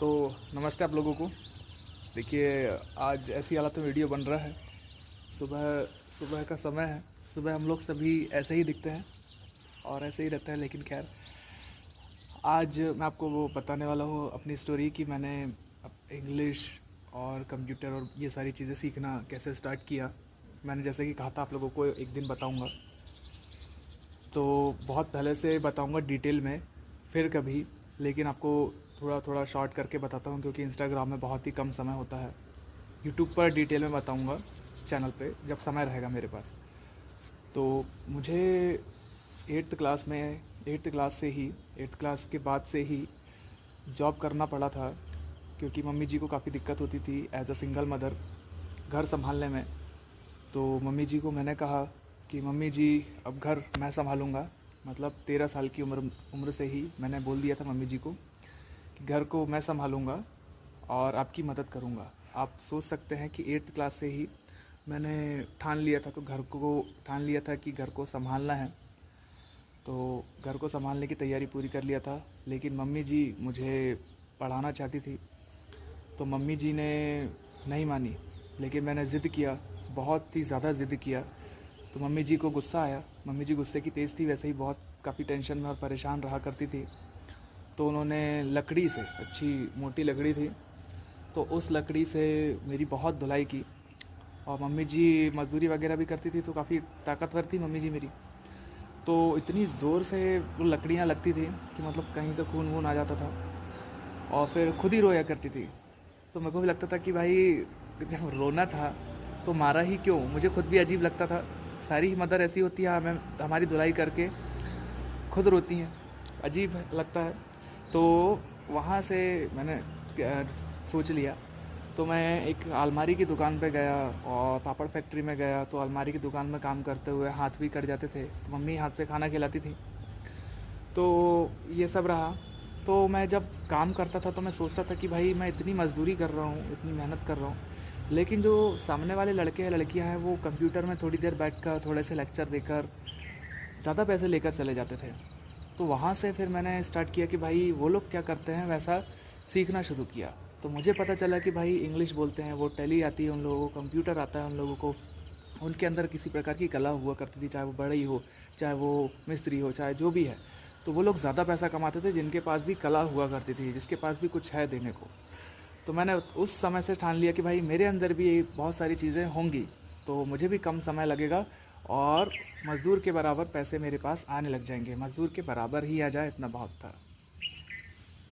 तो नमस्ते आप लोगों को। देखिए, आज ऐसी हालत में वीडियो बन रहा है। सुबह सुबह का समय है। सुबह हम लोग सभी ऐसे ही दिखते हैं और ऐसे ही रहते हैं, लेकिन खैर आज मैं आपको वो बताने वाला हूँ अपनी स्टोरी कि मैंने इंग्लिश और कंप्यूटर और ये सारी चीज़ें सीखना कैसे स्टार्ट किया। मैंने जैसे कि कहा था आप लोगों को एक दिन बताऊँगा, तो बहुत पहले से बताऊँगा डिटेल में फिर कभी, लेकिन आपको थोड़ा थोड़ा शॉर्ट करके बताता हूँ क्योंकि इंस्टाग्राम में बहुत ही कम समय होता है। यूट्यूब पर डिटेल में बताऊँगा चैनल पे जब समय रहेगा मेरे पास। तो मुझे एट्थ क्लास के बाद से ही जॉब करना पड़ा था क्योंकि मम्मी जी को काफ़ी दिक्कत होती थी एज अ सिंगल मदर घर संभालने में। तो मम्मी जी को मैंने कहा कि मम्मी जी अब घर मैं संभालूँगा। मतलब 13 साल की उम्र से ही मैंने बोल दिया था मम्मी जी को कि घर को मैं संभालूँगा और आपकी मदद करूँगा। आप सोच सकते हैं कि एट्थ क्लास से ही मैंने ठान लिया था कि घर को संभालना है। तो घर को संभालने की तैयारी पूरी कर लिया था, लेकिन मम्मी जी मुझे पढ़ाना चाहती थी। तो मम्मी जी ने नहीं मानी, लेकिन मैंने ज़िद किया, बहुत ही ज़्यादा ज़िद किया। तो मम्मी जी को गुस्सा आया। मम्मी जी गुस्से की तेज़ थी, वैसे ही बहुत काफ़ी टेंशन में और परेशान रहा करती थी। तो उन्होंने लकड़ी से, अच्छी मोटी लकड़ी थी, तो उस लकड़ी से मेरी बहुत धुलाई की। और मम्मी जी मज़दूरी वगैरह भी करती थी, तो काफ़ी ताकतवर थी मम्मी जी मेरी। तो इतनी ज़ोर से वो लकड़ियाँ लगती थी कि मतलब कहीं से खून वून आ जाता था और फिर खुद ही रोया करती थी। तो मेरे को भी लगता था कि भाई जब रोना था तो मारा ही क्यों। मुझे खुद भी अजीब लगता था। सारी ही मदर ऐसी होती है, हमें हमारी धुलाई करके खुद रोती हैं, अजीब लगता है। तो वहाँ से मैंने सोच लिया। तो मैं एक अलमारी की दुकान पे गया और पापड़ फैक्ट्री में गया। तो अलमारी की दुकान में काम करते हुए हाथ भी कट जाते थे, तो मम्मी हाथ से खाना खिलाती थी। तो ये सब रहा। तो मैं जब काम करता था तो मैं सोचता था कि भाई मैं इतनी मज़दूरी कर रहा हूँ, इतनी मेहनत कर रहा हूँ, लेकिन जो सामने वाले लड़के या लड़कियाँ हैं वो कंप्यूटर में थोड़ी देर बैठकर थोड़े से लेक्चर देकर ज़्यादा पैसे लेकर चले जाते थे। तो वहाँ से फिर मैंने स्टार्ट किया कि भाई वो लोग क्या करते हैं वैसा सीखना शुरू किया। तो मुझे पता चला कि भाई इंग्लिश बोलते हैं, वो टैली आती है उन लोगों को, कंप्यूटर आता है उन लोगों को, उनके अंदर किसी प्रकार की कला हुआ करती थी, चाहे वो बढ़ई हो, चाहे वो मिस्त्री हो, चाहे जो भी है। तो वो लोग ज़्यादा पैसा कमाते थे जिनके पास भी कला हुआ करती थी, जिसके पास भी कुछ है देने को। तो मैंने उस समय से ठान लिया कि भाई मेरे अंदर भी बहुत सारी चीज़ें होंगी, तो मुझे भी कम समय लगेगा और मज़दूर के बराबर पैसे मेरे पास आने लग जाएंगे। मज़दूर के बराबर ही आ जाए, इतना बहुत था।